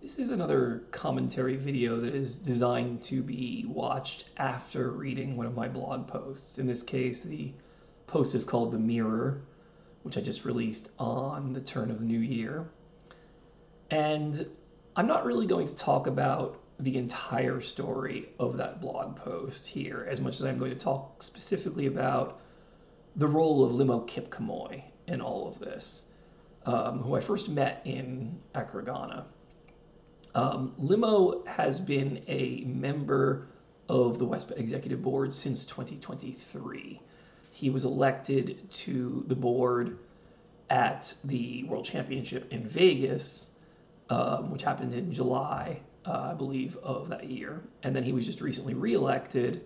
This is another commentary video that is designed to be watched after reading one of my blog posts. In this case, the post is called The Mirror, which I just released on the turn of the new year. And I'm not really going to talk about the entire story of that blog post here, as much as I'm going to talk specifically about the role of Limo Kipkemoi in all of this, who I first met in Accra, Ghana. Limo has been a member of the WESPA Executive Board since 2023. He was elected to the board at the World Championship in Vegas, which happened in July, I believe, of that year. And then he was just recently reelected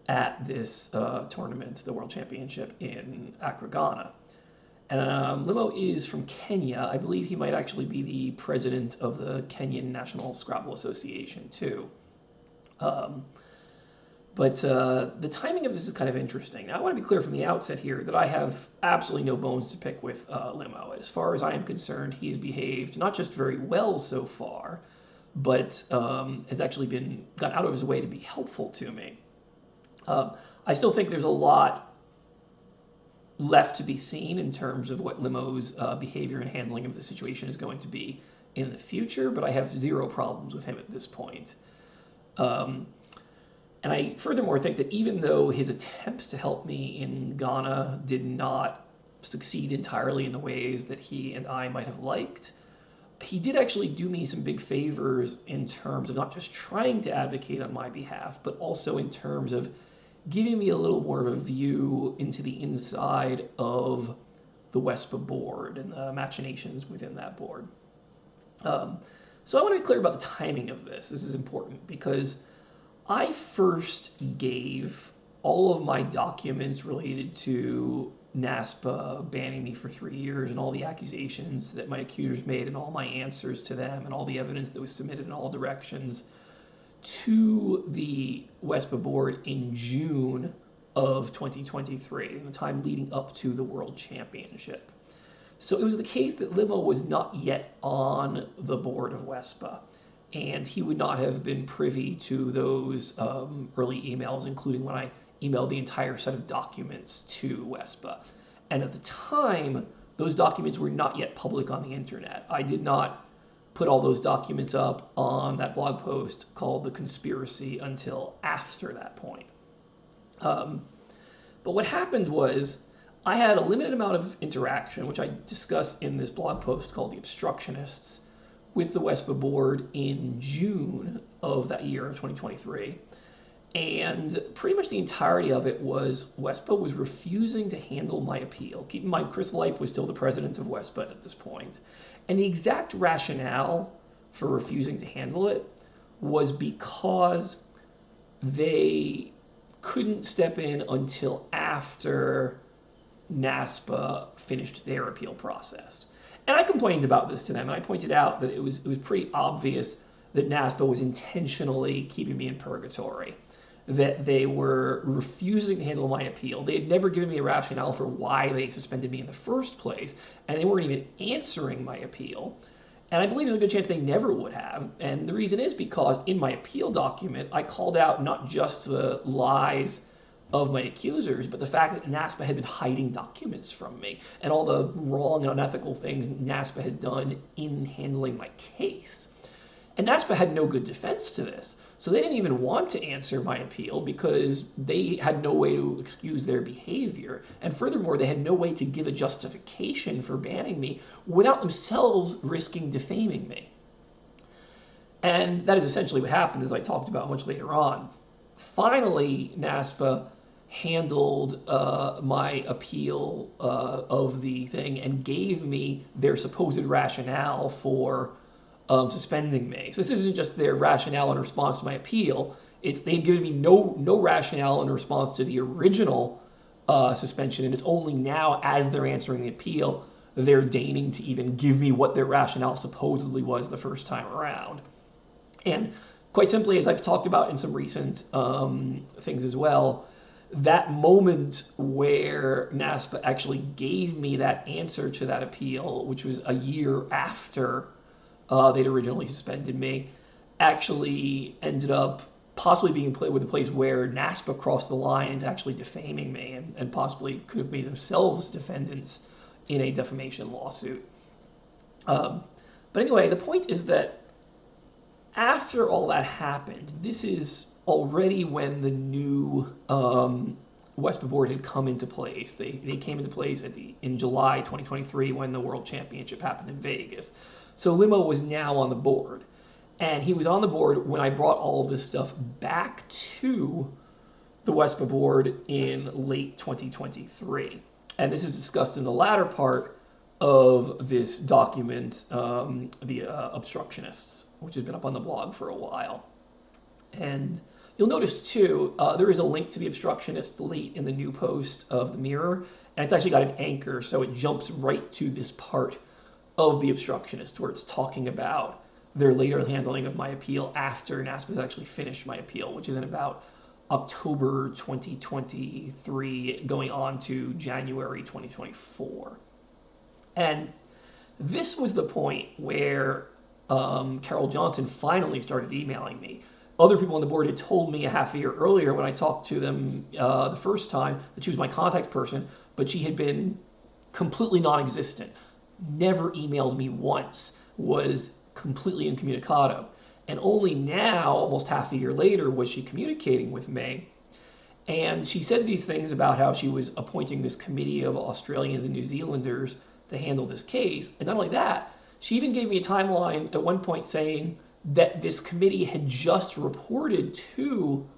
at this tournament, the World Championship in Accra, Ghana. And Limo is from Kenya. I believe he might actually be the president of the Kenyan National Scrabble Association, too. But the timing of this is kind of interesting. Now, I want to be clear from the outset here that I have absolutely no bones to pick with Limo. As far as I am concerned, he has behaved not just very well so far, but has actually gone out of his way to be helpful to me. I still think there's a lot left to be seen in terms of what Limo's behavior and handling of the situation is going to be in the future, but I have zero problems with him at this point. And I furthermore think that even though his attempts to help me in Ghana did not succeed entirely in the ways that he and I might have liked, he did actually do me some big favors in terms of not just trying to advocate on my behalf, but also in terms of giving me a little more of a view into the inside of the WESPA board and the machinations within that board. So I want to be clear about the timing of this. This is important because I first gave all of my documents related to NASPA banning me for 3 years and all the accusations that my accusers made and all my answers to them and all the evidence that was submitted in all directions to the WESPA board in June of 2023, in the time leading up to the World Championship. So it was the case that Limo was not yet on the board of WESPA, and he would not have been privy to those early emails, including when I emailed the entire set of documents to WESPA. And at the time, those documents were not yet public on the internet. I did not put all those documents up on that blog post called The Conspiracy until after that point. But what happened was I had a limited amount of interaction, which I discuss in this blog post called The Obstructionists, with the WESPA board in June of that year of 2023. And pretty much the entirety of it was WESPA was refusing to handle my appeal. Keep in mind, Chris Lipe was still the president of WESPA at this point. And the exact rationale for refusing to handle it was because they couldn't step in until after NASPA finished their appeal process. And I complained about this to them, and I pointed out that it was pretty obvious that NASPA was intentionally keeping me in purgatory, that they were refusing to handle my appeal. They had never given me a rationale for why they suspended me in the first place, and they weren't even answering my appeal. And I believe there's a good chance they never would have. And the reason is because in my appeal document, I called out not just the lies of my accusers, but the fact that NASPA had been hiding documents from me and all the wrong and unethical things NASPA had done in handling my case. And NASPA had no good defense to this. So they didn't even want to answer my appeal because they had no way to excuse their behavior. And furthermore, they had no way to give a justification for banning me without themselves risking defaming me. And that is essentially what happened, as I talked about much later on. Finally, NASPA handled my appeal of the thing and gave me their supposed rationale for suspending me. So this isn't just their rationale in response to my appeal. They've given me no rationale in response to the original suspension, and it's only now, as they're answering the appeal, they're deigning to even give me what their rationale supposedly was the first time around. And quite simply, as I've talked about in some recent things as well, that moment where NASPA actually gave me that answer to that appeal, which was a year after they'd originally suspended me, actually ended up possibly being played with a place where NASPA crossed the line into actually defaming me and possibly could have made themselves defendants in a defamation lawsuit. But anyway, the point is that after all that happened, this is already when the new WESPA Board had come into place. They came into place in July 2023 when the World Championship happened in Vegas. So Limo was now on the board. And he was on the board when I brought all of this stuff back to the WESPA Board in late 2023. And this is discussed in the latter part of this document, the Obstructionists, which has been up on the blog for a while. And you'll notice, too, there is a link to the Obstructionists late in the new post of the Mirror, and it's actually got an anchor, so it jumps right to this part of the Obstructionist where it's talking about their later handling of my appeal after NASPA's actually finished my appeal, which is in about October 2023 going on to January 2024. And this was the point where Carol Johnson finally started emailing me. Other people on the board had told me a half a year earlier when I talked to them the first time that she was my contact person, but she had been completely non-existent, never emailed me once, was completely incommunicado. And only now, almost half a year later, was she communicating with me. And she said these things about how she was appointing this committee of Australians and New Zealanders to handle this case. And not only that, she even gave me a timeline at one point saying that this committee had just reported to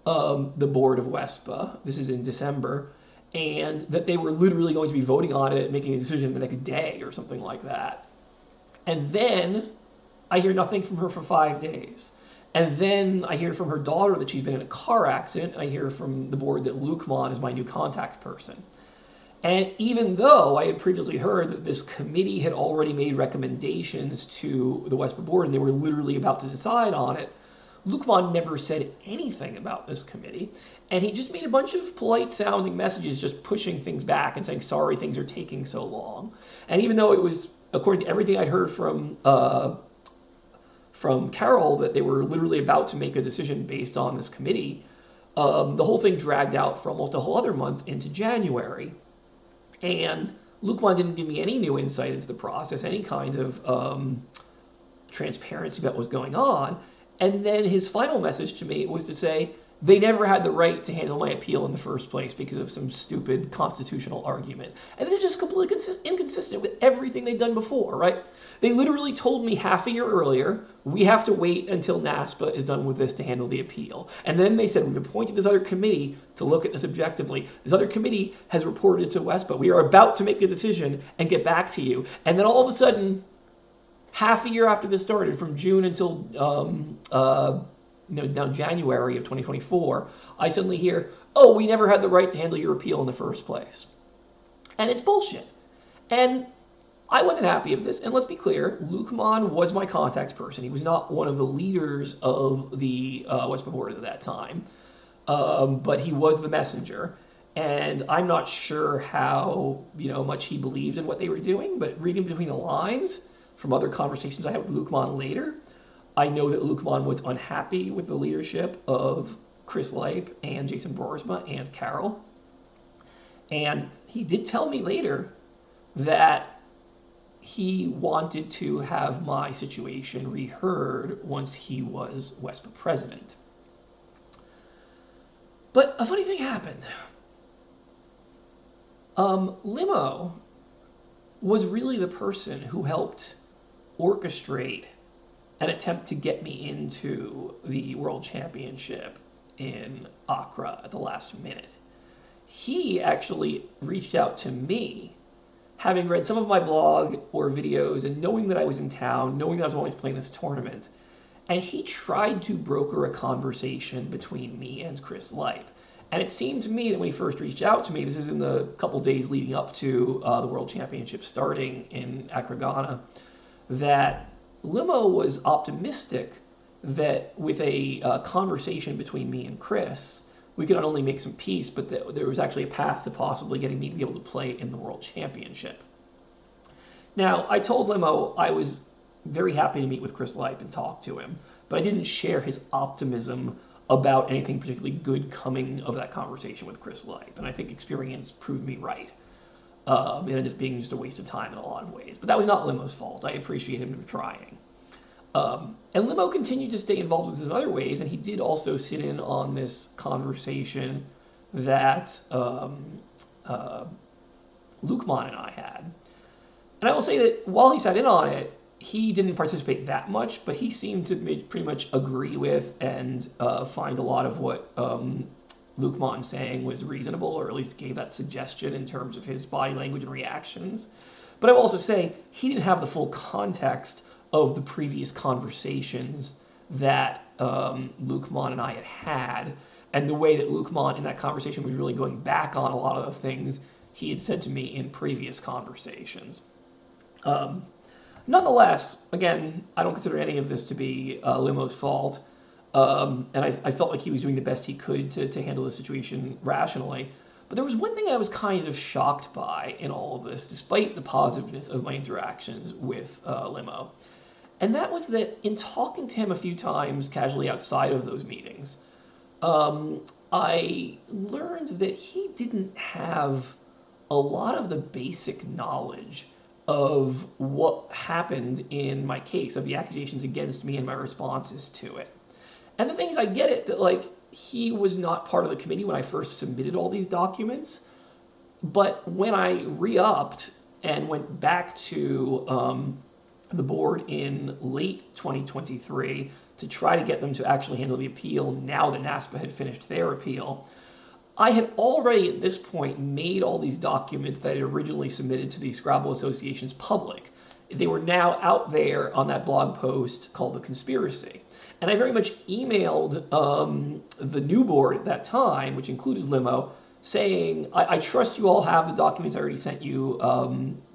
the board of WESPA, this is in December, and that they were literally going to be voting on it, making a decision the next day or something like that. And then I hear nothing from her for 5 days. And then I hear from her daughter that she's been in a car accident, and I hear from the board that Lukeman is my new contact person. And even though I had previously heard that this committee had already made recommendations to the WESPA Board and they were literally about to decide on it, Lukeman never said anything about this committee. And he just made a bunch of polite sounding messages just pushing things back and saying, sorry, things are taking so long. And even though it was, according to everything I'd heard from Carol, that they were literally about to make a decision based on this committee, the whole thing dragged out for almost a whole other month into January. And Lukeman didn't give me any new insight into the process, any kind of transparency about what was going on. And then his final message to me was to say they never had the right to handle my appeal in the first place because of some stupid constitutional argument. And this is just completely inconsistent with everything they've done before, right? They literally told me half a year earlier, we have to wait until NASPA is done with this to handle the appeal. And then they said, we've appointed this other committee to look at this objectively. This other committee has reported to WESPA. We are about to make a decision and get back to you. And then all of a sudden, half a year after this started, from June until now January of 2024, I suddenly hear, oh, we never had the right to handle your appeal in the first place. And it's bullshit. And I wasn't happy with this. And let's be clear, Lukeman was my contact person. He was not one of the leaders of the WESPA Board at that time, but he was the messenger. And I'm not sure how much he believed in what they were doing, but reading between the lines from other conversations I had with Lukeman later, I know that Lukeman was unhappy with the leadership of Chris Leip and Jason Boersma and Carol. And he did tell me later that he wanted to have my situation reheard once he was WESPA president. But a funny thing happened. Limo was really the person who helped orchestrate an attempt to get me into the World Championship in Accra at the last minute. He actually reached out to me, having read some of my blog or videos and knowing that I was in town, knowing that I was always playing this tournament, and he tried to broker a conversation between me and Chris Leip. And it seemed to me that when he first reached out to me, this is in the couple days leading up to the World Championship starting in Accra, Ghana, that Limo was optimistic that with a conversation between me and Chris, we could not only make some peace, but that there was actually a path to possibly getting me to be able to play in the World Championship. Now, I told Limo I was very happy to meet with Chris Lipe and talk to him, but I didn't share his optimism about anything particularly good coming of that conversation with Chris Lipe. And I think experience proved me right. It ended up being just a waste of time in a lot of ways. But that was not Limo's fault. I appreciate him trying. And Limo continued to stay involved with this in other ways, and he did also sit in on this conversation that Lukeman and I had. And I will say that while he sat in on it, he didn't participate that much, but he seemed to pretty much agree with and find a lot of what Lukeman saying was reasonable, or at least gave that suggestion in terms of his body language and reactions. But I will also say he didn't have the full context of the previous conversations that Lukeman and I had, and the way that Lukeman in that conversation was really going back on a lot of the things he had said to me in previous conversations. Nonetheless, again, I don't consider any of this to be Limo's fault, and I felt like he was doing the best he could to handle the situation rationally. But there was one thing I was kind of shocked by in all of this, despite the positiveness of my interactions with Limo. And that was that in talking to him a few times casually outside of those meetings, I learned that he didn't have a lot of the basic knowledge of what happened in my case, of the accusations against me and my responses to it. And the thing is, I get it that, like, he was not part of the committee when I first submitted all these documents, but when I re-upped and went back to the board in late 2023 to try to get them to actually handle the appeal now that NASPA had finished their appeal, I had already at this point made all these documents that I had originally submitted to the Scrabble Associations public. They were now out there on that blog post called The Conspiracy. And I very much emailed the new board at that time, which included Limo, saying, I trust you all have the documents I already sent you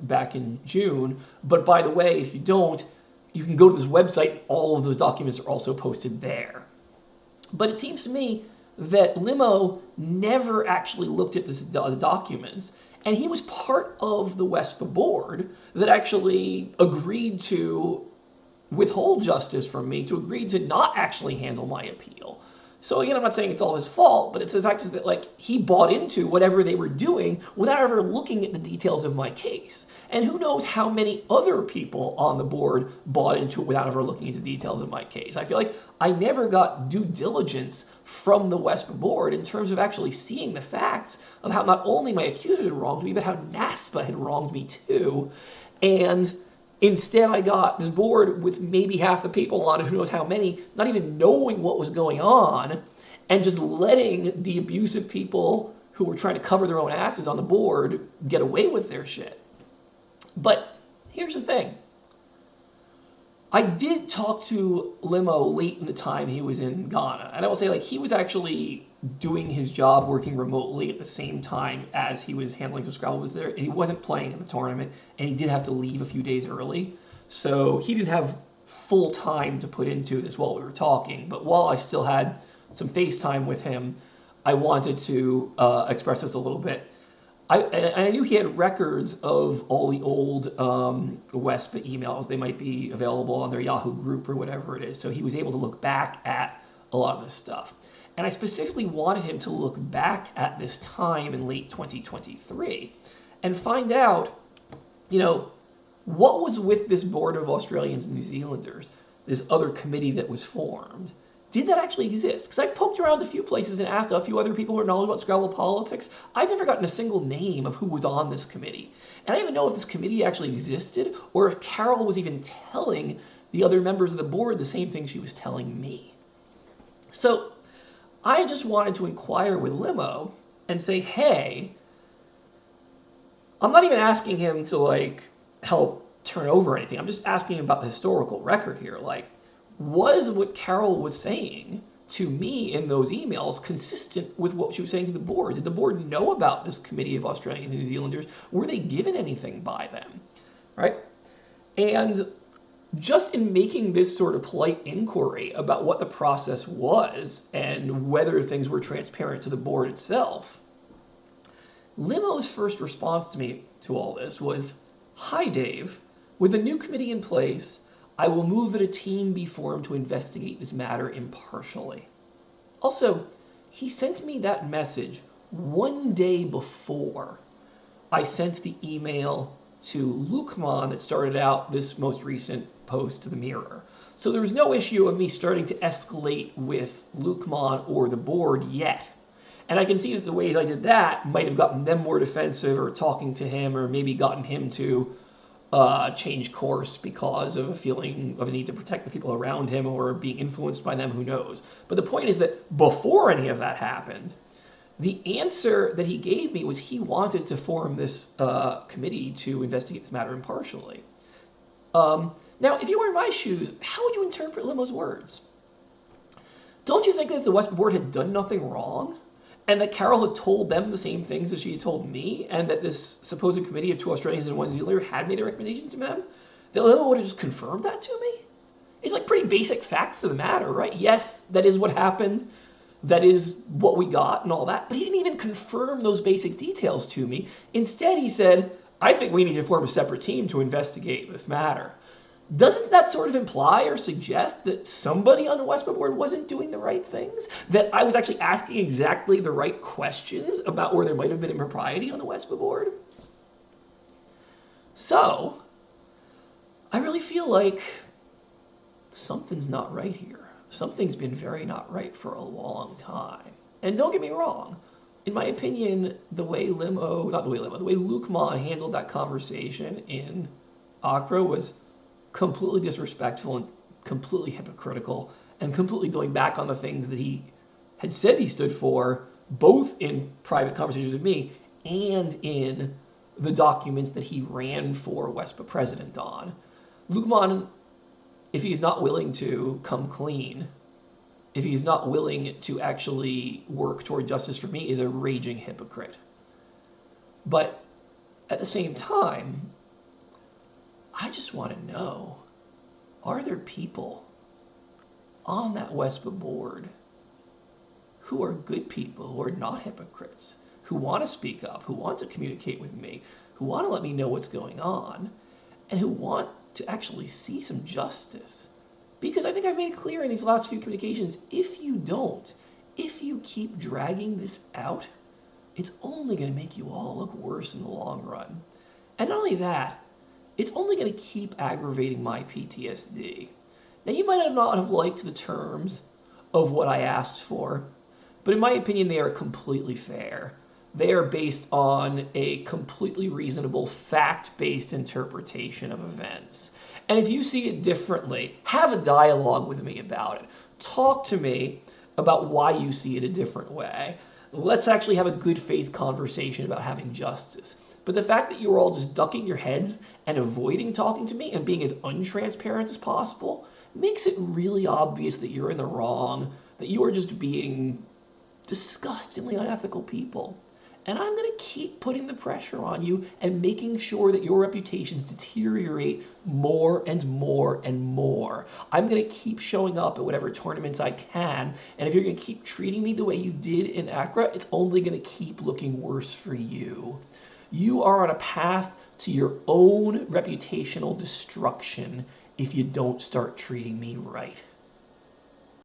back in June, but by the way, if you don't, you can go to this website. All of those documents are also posted there. But it seems to me that Limo never actually looked at the documents, and he was part of the WESPA board that actually agreed to withhold justice from me, to agree to not actually handle my appeal. So again, I'm not saying it's all his fault, but it's the fact is that, like, he bought into whatever they were doing without ever looking at the details of my case. And who knows how many other people on the board bought into it without ever looking at the details of my case. I feel like I never got due diligence from the WESPA board in terms of actually seeing the facts of how not only my accuser had wronged me, but how NASPA had wronged me too. And instead, I got this board with maybe half the people on it, who knows how many, not even knowing what was going on, and just letting the abusive people who were trying to cover their own asses on the board get away with their shit. But here's the thing. I did talk to Limo late in the time he was in Ghana, and I will say, like, he was actually doing his job working remotely at the same time as he was handling some Scrabble was there, and he wasn't playing in the tournament, and he did have to leave a few days early, so he didn't have full time to put into this while we were talking. But while I still had some FaceTime with him, I wanted to express this a little bit. I knew he had records of all the old WESPA emails. They might be available on their Yahoo group or whatever it is. So he was able to look back at a lot of this stuff. And I specifically wanted him to look back at this time in late 2023 and find out, you know, what was with this board of Australians and New Zealanders, this other committee that was formed. Did that actually exist? Because I've poked around a few places and asked a few other people who are knowledgeable about Scrabble politics. I've never gotten a single name of who was on this committee. And I don't even know if this committee actually existed, or if Carol was even telling the other members of the board the same thing she was telling me. So I just wanted to inquire with Limo and say, hey, I'm not even asking him to, like, help turn over anything. I'm just asking him about the historical record here. Like, was what Carol was saying to me in those emails consistent with what she was saying to the board? Did the board know about this committee of Australians and New Zealanders? Were they given anything by them, right? And just in making this sort of polite inquiry about what the process was and whether things were transparent to the board itself, Limo's first response to me to all this was, "Hi, Dave. With a new committee in place, I will move that a team be formed to investigate this matter impartially. Also, he sent me that message one day before I sent the email to Lukeman that started out this most recent post to the Mirror. So there was no issue of me starting to escalate with Lukeman or the board yet. And I can see that the ways I did that might have gotten them more defensive or talking to him or maybe gotten him to change course because of a feeling of a need to protect the people around him or being influenced by them, who knows. But the point is that before any of that happened, the answer that he gave me was he wanted to form this committee to investigate this matter impartially. Now, if you were in my shoes, how would you interpret Limo's words? Don't you think that if the WESPA Board had done nothing wrong, and that Carol had told them the same things as she had told me, and that this supposed committee of 2 Australians and 1 New Zealander had made a recommendation to them, that Limo would have just confirmed that to me? It's like pretty basic facts of the matter, right? Yes, that is what happened. That is what we got and all that. But he didn't even confirm those basic details to me. Instead, he said, I think we need to form a separate team to investigate this matter. Doesn't that sort of imply or suggest that somebody on the WESPA Board wasn't doing the right things? That I was actually asking exactly the right questions about where there might have been impropriety on the WESPA Board? So, I really feel like something's not right here. Something's been very not right for a long time. And don't get me wrong, in my opinion, the way Lukeman handled that conversation in Accra was completely disrespectful and completely hypocritical and completely going back on the things that he had said he stood for, both in private conversations with me and in the documents that he ran for WESPA president on. Lukeman, if he's not willing to come clean, if he's not willing to actually work toward justice for me, is a raging hypocrite. But at the same time, I just want to know, are there people on that WESPA board who are good people, who are not hypocrites, who want to speak up, who want to communicate with me, who want to let me know what's going on, and who want to actually see some justice? Because I think I've made it clear in these last few communications, if you don't, if you keep dragging this out, it's only going to make you all look worse in the long run. And not only that, it's only going to keep aggravating my PTSD. Now, you might not have liked the terms of what I asked for, but in my opinion, they are completely fair. They are based on a completely reasonable, fact-based interpretation of events. And if you see it differently, have a dialogue with me about it. Talk to me about why you see it a different way. Let's actually have a good faith conversation about having justice. But the fact that you're all just ducking your heads and avoiding talking to me and being as untransparent as possible makes it really obvious that you're in the wrong, that you are just being disgustingly unethical people. And I'm going to keep putting the pressure on you and making sure that your reputations deteriorate more and more and more. I'm going to keep showing up at whatever tournaments I can. And if you're going to keep treating me the way you did in Accra, it's only going to keep looking worse for you. You are on a path to your own reputational destruction if you don't start treating me right.